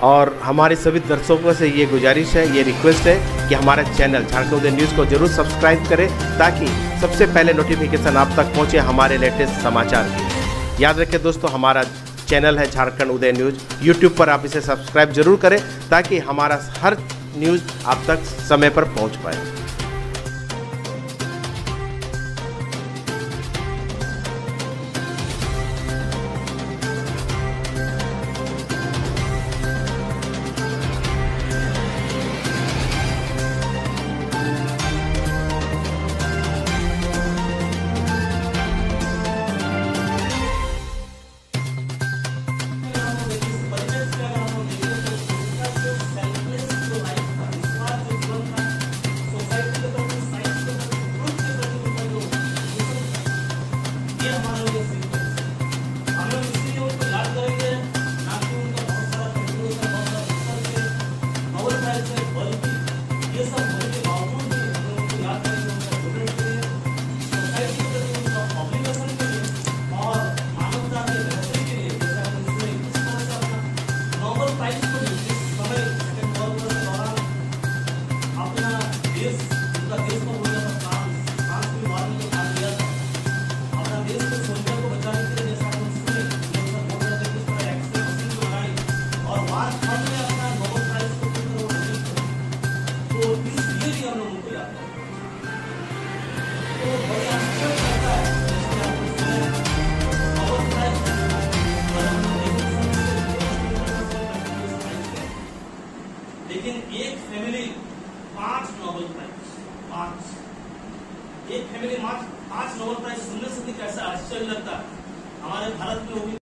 और हमारे सभी दर्शकों से ये गुजारिश है, ये रिक्वेस्ट है कि हमारा चैनल झारखंड उदय न्यूज़ को जरूर सब्सक्राइब करें ताकि सबसे पहले नोटिफिकेशन आप तक पहुंचे हमारे लेटेस्ट समाचार की। याद रखें दोस्तों, हमारा चैनल है झारखंड उदय न्यूज़। यूट्यूब पर आप इसे सब्सक्राइब जरूर करें ताकि हमारा हर न्यूज़ आप तक समय पर पहुंच पाए। लेकिन एक फैमिली 5 नोबेल प्राइज, 5 एक फैमिली 5 नोबेल प्राइज सुनने से भी कैसा आश्चर्य लगता है। हमारे भारत में वो भी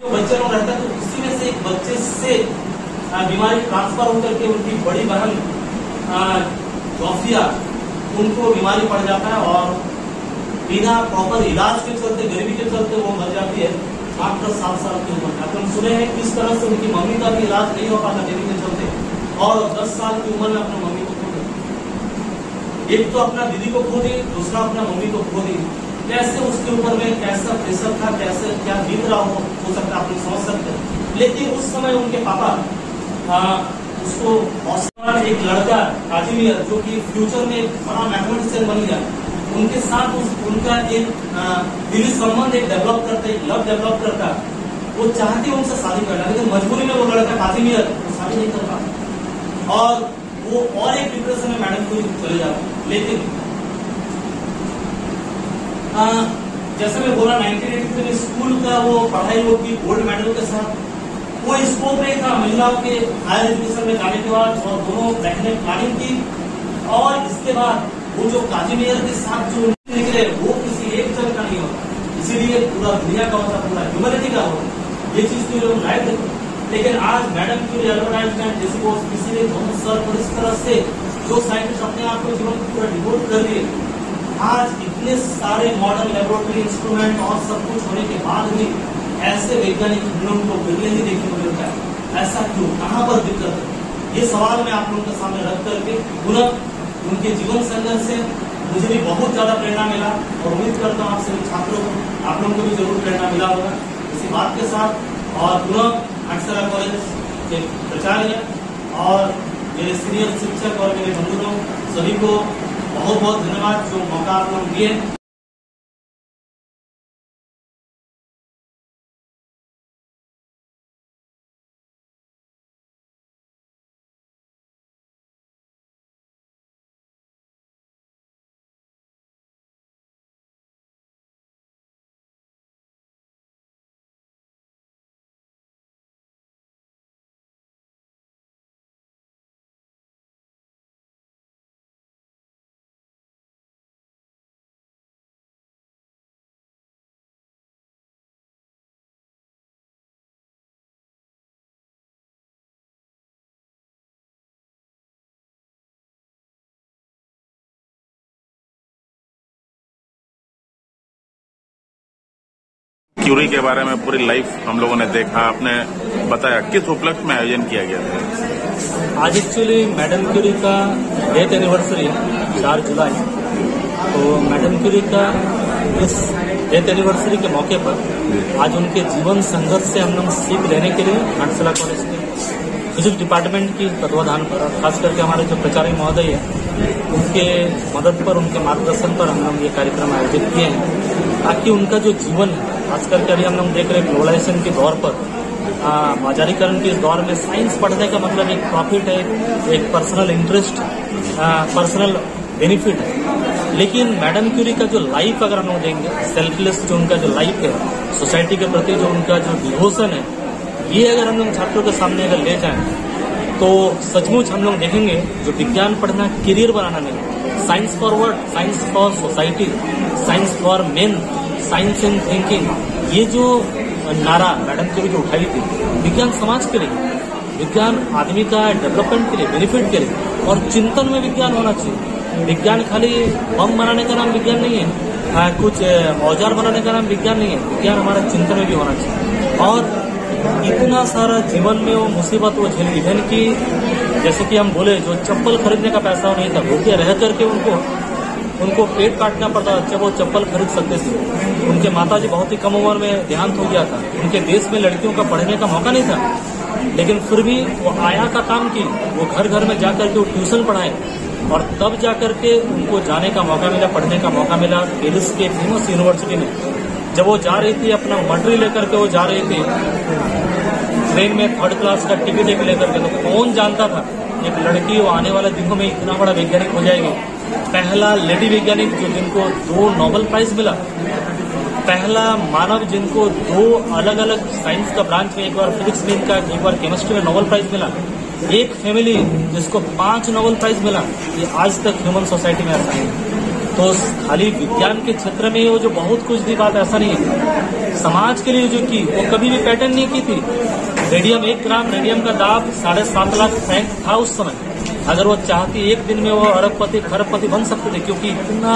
जो बच्चे लोग रहता है तो उसी में से एक बच्चे से बीमारी ट्रांसफर होकर के उनकी बड़ी बहन जोफिया, उनको बीमारी पड़ जाता है और बिना प्रॉपर इलाज के चलते, गरीबी के चलते वो मर जाती है मात्र 7 साल की उम्र में। हम सुने हैं किस तरह से उनकी मम्मी का भी इलाज नहीं हो पाता गरीबी के चलते और 10 साल की उम्र में अपने मम्मी को खो दी। एक तो अपना दीदी को खो दी, दूसरा अपना मम्मी को खो दी। कैसे उसके ऊपर में कैसा प्रेशर था, कैसे क्या बीत रहा हो सकता है, आप लोग समझ सकते हैं। लेकिन उस समय उनके पापा उसको एक लड़का काजिमियर, जो कि फ्यूचर में बड़ा मैथमेटिशियन बन गया, उनके साथ उनका एक दिली संबंध एक डेवलप करते, एक लव डेवलप करता। वो चाहते उनसे शादी करना, लेकिन मजबूरी में वो लड़का काजिमियर शादी नहीं कर पाता और वो और एक डिप्रेशन में मैडम को चले जाते। लेकिन जैसे मैं बोला 1983 में स्कूल का वो पढ़ाई वो की गोल्ड मेडल के साथ, वो स्कोप नहीं था महिलाओं के हायर एजुकेशन में जाने के बाद, और दोनों बहनें प्लानिंग की। और इसके बाद वो जो काजिमियर के साथ जो निकले वो किसी एक जन का नहीं होता, इसीलिए पूरा दुनिया का होता, पूरा ह्यूमैनिटी का होता। ये चीज तो लोग लाइव देखो। लेकिन आज मैडम की एडवर्टाइजमेंट जैसे वो किसी ने बहुत सर और इस तरह से जो साइंटिस्ट अपने आप को जीवन पूरा डिवोट कर दिए, आज इतने सारे मॉडर्न लेबोरेटरी इंस्ट्रूमेंट और सब कुछ होने के बाद भी ऐसे वैज्ञानिक हम को बिल्कुल नहीं देखने को मिलता है। ऐसा क्यों, कहाँ पर दिक्कत है? ये सवाल मैं आप लोगों के सामने रख करके पुनः उनके जीवन संघर्ष से मुझे भी बहुत ज्यादा प्रेरणा मिला और उम्मीद करता हूँ आप सभी छात्रों को, आप लोगों को भी जरूर प्रेरणा मिला होगा इसी बात के साथ। और पुनः अक्षरा कॉलेज के प्राचार्य और मेरे सीनियर शिक्षक और मेरे बंधुओं सभी को बहुत बहुत धन्यवाद जो मौका आप लोग दिए। क्यूरी के बारे में पूरी लाइफ हम लोगों ने देखा, आपने बताया किस उपलक्ष्य में आयोजन किया गया था? आज एक्चुअली मैडम क्यूरी का डेथ एनिवर्सरी 4 जुलाई, तो मैडम क्यूरी का इस डेथ एनिवर्सरी के मौके पर आज उनके जीवन संघर्ष से हम लोग सीख लेने के लिए घाटशिला कॉलेज के फिजिक्स डिपार्टमेंट की तत्वाधान पर, खास करके हमारे जो प्राचार्य महोदय है उनके मदद पर, उनके मार्गदर्शन पर हम लोग ये कार्यक्रम आयोजित किए हैं, ताकि उनका जो जीवन है, खास करके अभी हम लोग देख रहे हैं ग्लोबलाइजेशन के दौर पर, बाजारीकरण के इस दौर में साइंस पढ़ने का मतलब एक प्रॉफिट है, एक पर्सनल इंटरेस्ट, पर्सनल बेनिफिट है। लेकिन मैडम क्यूरी का जो लाइफ अगर हम लोग देंगे, सेल्फलेस जो उनका जो लाइफ है, सोसाइटी के प्रति जो उनका जो डिवोशन है, ये अगर हम लोग छात्रों के सामने अगर ले जाएं तो सचमुच हम लोग देखेंगे जो विज्ञान पढ़ना करियर बनाना नहीं, science for word, science for society, science for main, science in thinking, ये जो नारा मैडम क्यूरी जो उठाई थी, विज्ञान समाज के लिए, विज्ञान आदमी का डेवलपमेंट के लिए, बेनिफिट के लिए, और चिंतन में विज्ञान होना चाहिए। विज्ञान खाली बम बनाने का नाम विज्ञान नहीं है, कुछ औजार बनाने का नाम विज्ञान नहीं है, विज्ञान हमारा चिंतन में भी होना चाहिए। और इतना सारा जीवन में वो मुसीबत वो झेली, इवन की जैसे कि हम बोले जो चप्पल खरीदने का पैसा नहीं था, भूखे रह करके उनको पेट काटना पड़ता जब वो चप्पल खरीद सकते थे। उनके माताजी बहुत ही कम उम्र में देहांत हो गया था, उनके देश में लड़कियों का पढ़ने का मौका नहीं था, लेकिन फिर भी वो आया का काम की, वो घर घर में जाकर के वो ट्यूशन पढ़ाए, और तब जाकर के उनको जाने का मौका मिला, पढ़ने का मौका मिला पेरिस के फेमस यूनिवर्सिटी में। जब वो जा रही थी अपना मटरी लेकर के, वो जा रही थी ट्रेन में 3rd क्लास का टिकट एक लेकर के, तो कौन जानता था एक लड़की वो आने वाले दिनों में इतना बड़ा वैज्ञानिक हो जाएगी। पहला लेडी वैज्ञानिक जो जिनको 2 नोबेल प्राइज मिला, पहला मानव जिनको 2 अलग अलग साइंस का ब्रांच में, एक बार फिजिक्स में इनका, एक बार केमिस्ट्री में नोबेल प्राइज मिला, एक फैमिली जिसको 5 नोबेल प्राइज मिला, ये आज तक ह्यूमन सोसाइटी में ऐसा नहीं। तो खाली विज्ञान के क्षेत्र में वो जो बहुत कुछ दी बात ऐसा नहीं है, समाज के लिए जो की वो कभी भी पैटर्न नहीं की थी। रेडियम 1 ग्राम रेडियम का दाब 7.5 लाख फ्रैंक था उस समय। अगर वो चाहती एक दिन में वो अरबपति खरबपति बन सकते थे, क्योंकि इतना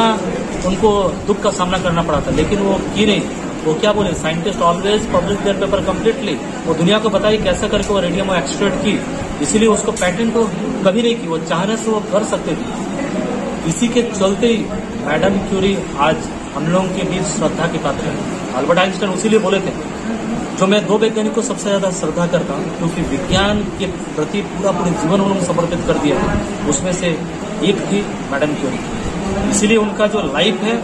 उनको दुख का सामना करना पड़ा था, लेकिन वो की नहीं। वो क्या बोले, scientist always publish there paper completely. वो दुनिया को बताई कैसे करके वो रेडियम एक्सट्रैक्ट की, इसीलिए उसको पेटेंट तो कभी नहीं की, वो चाहने से वो कर सकते थे। इसी के चलते ही मैडम क्यूरी आज हम लोगों के बीच श्रद्धा के पात्र है। अल्बर्ट आइंस्टाइन उसीलिए बोले थे, जो मैं 2 वैज्ञानिक को सबसे ज्यादा श्रद्धा करता हूँ, क्योंकि विज्ञान के प्रति पूरे जीवन उन्होंने समर्पित कर दिया, उसमें से एक थी मैडम क्यूरी। इसीलिए उनका जो लाइफ है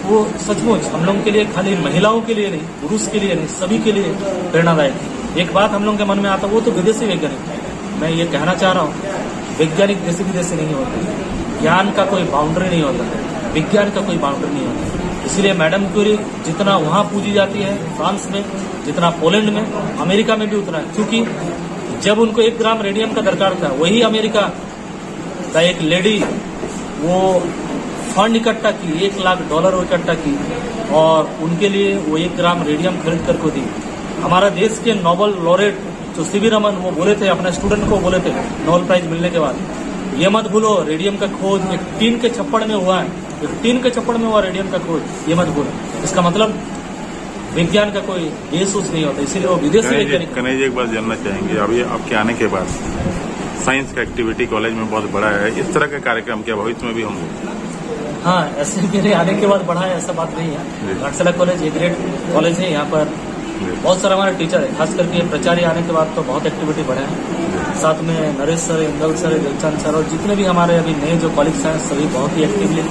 वो सचमुच हम लोगों के लिए, खाली महिलाओं के लिए नहीं, पुरुष के लिए नहीं, सभी के लिए प्रेरणादायक थी। एक बात हम लोगों के मन में आता, वो तो विदेशी वैज्ञानिक। मैं ये कहना चाह रहा हूँ, वैज्ञानिक देशी विदेशी नहीं होते, ज्ञान का कोई बाउंड्री नहीं होता, विज्ञान का कोई बाउंड्री नहीं होता। इसलिए मैडम क्यूरी जितना वहाँ पूजी जाती है फ्रांस में, जितना पोलैंड में, अमेरिका में भी उतना है, क्योंकि जब उनको 1 ग्राम रेडियम का दरकार था, वही अमेरिका का एक लेडी वो फंड इकट्ठा की, $1 लाख इकट्ठा की, और उनके लिए वो 1 ग्राम रेडियम खरीद करके दी। हमारा देश के नोबेल लॉरेट जो सीवी रमन, वो बोले थे अपने स्टूडेंट को, बोले थे नोबेल प्राइज मिलने के बाद, ये मत भूलो रेडियम का खोज एक टीन के छप्पड़ में हुआ है, एक टीन के छप्पड़ में हुआ रेडियम का खोज, ये मत भूलो। इसका मतलब विज्ञान का कोई देश उस नहीं होता, इसीलिए वो विदेशी वैज्ञानिक। कन्हैया जी एक बात जानना चाहेंगे, अभी आपके आने के बाद साइंस का एक्टिविटी कॉलेज में बहुत बड़ा है, इस तरह के कार्यक्रम क्या भविष्य में भी होंगे? हाँ, ऐसे मेरे आने के बाद बढ़ा है ऐसा बात नहीं है। घाटशिला कॉलेज एक ग्रेट कॉलेज है, यहाँ पर बहुत सारा हमारा टीचर है, खास करके प्राचार्य आने के बाद तो बहुत एक्टिविटी बढ़े हैं। साथ में Naresh sir, Indal sir, Dilchand sir, और जितने भी हमारे अभी नए जो कॉलीग्स हैं सभी बहुत ही एक्टिवली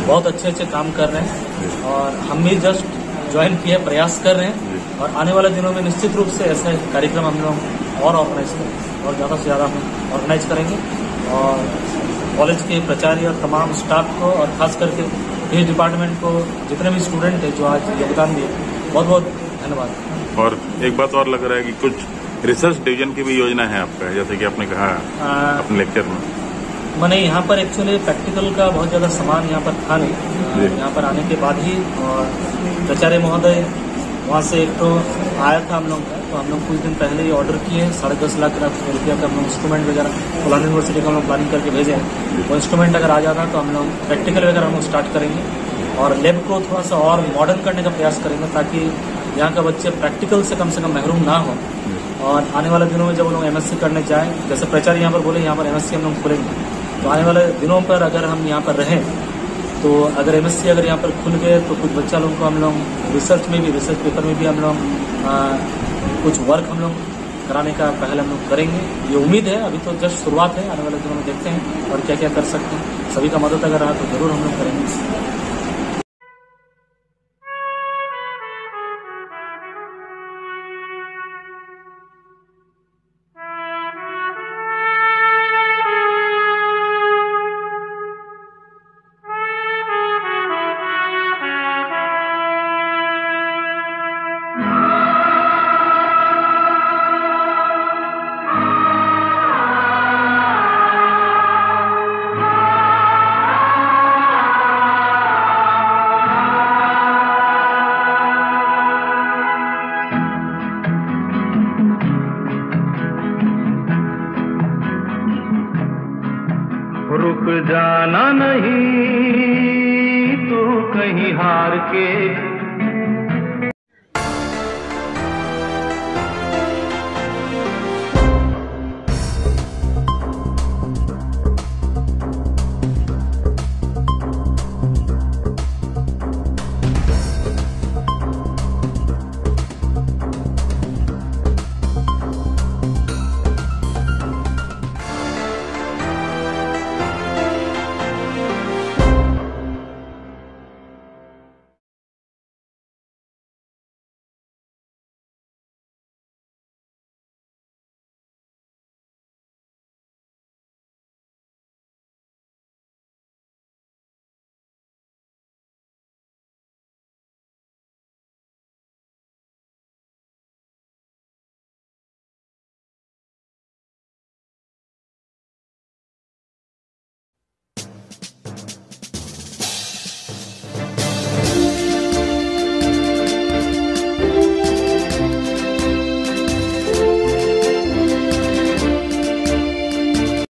बहुत अच्छे काम कर रहे हैं, और हम भी जस्ट ज्वाइन किए, प्रयास कर रहे हैं, और आने वाले दिनों में निश्चित रूप से ऐसे कार्यक्रम हम लोग और ऑर्गेनाइज करेंगे, और ज़्यादा से ज़्यादा हम ऑर्गेनाइज करेंगे। और कॉलेज के प्राचार्य और तमाम स्टाफ को, और खास करके फिजिक्स डिपार्टमेंट को, जितने भी स्टूडेंट हैं जो आज योगदान दिए, बहुत बहुत धन्यवाद। और एक बात और लग रहा है कि कुछ रिसर्च डिवीजन की भी योजना है आपका, जैसे कि आपने कहा अपने लेक्चर में। मैंने यहाँ पर एक्चुअली प्रैक्टिकल का बहुत ज़्यादा सामान यहाँ पर था नहीं, यहाँ पर आने के बाद ही, और प्राचार्य महोदय वहाँ से एक तो आया था हम लोग का, तो हम लोग कुछ दिन पहले ही ऑर्डर किए 10.5 लाख रुपया का हम लोग इंस्ट्रूमेंट वगैरह कोलकाता यूनिवर्सिटी का हम लोग प्लानिंग करके भेजे हैं। वो इंस्ट्रूमेंट अगर आ जाता तो हम लोग प्रैक्टिकल वगैरह हम लोग स्टार्ट करेंगे, और लैब को थोड़ा सा और मॉडर्न करने का प्रयास करेंगे, ताकि यहाँ का बच्चे प्रैक्टिकल से कम महरूम ना हो। और आने वाले दिनों में जब लोग MSc करने जाएँ, जैसे प्राचार्य यहाँ पर बोले यहाँ पर MSc हम लोग खोलेंगे, तो आने वाले दिनों पर अगर हम यहाँ पर रहें तो अगर एमएससी अगर यहाँ पर खुल गए तो कुछ बच्चा लोगों को हम लोग रिसर्च पेपर में भी हम लोग कुछ वर्क हम लोग कराने का पहले हम लोग करेंगे। ये उम्मीद है, अभी तो जस्ट शुरुआत है, आने वाले दिनों में देखते हैं और क्या क्या कर सकते हैं। सभी का मदद अगर रहा तो जरूर हम लोग करेंगे। रुक जाना नहीं तू कहीं हार के,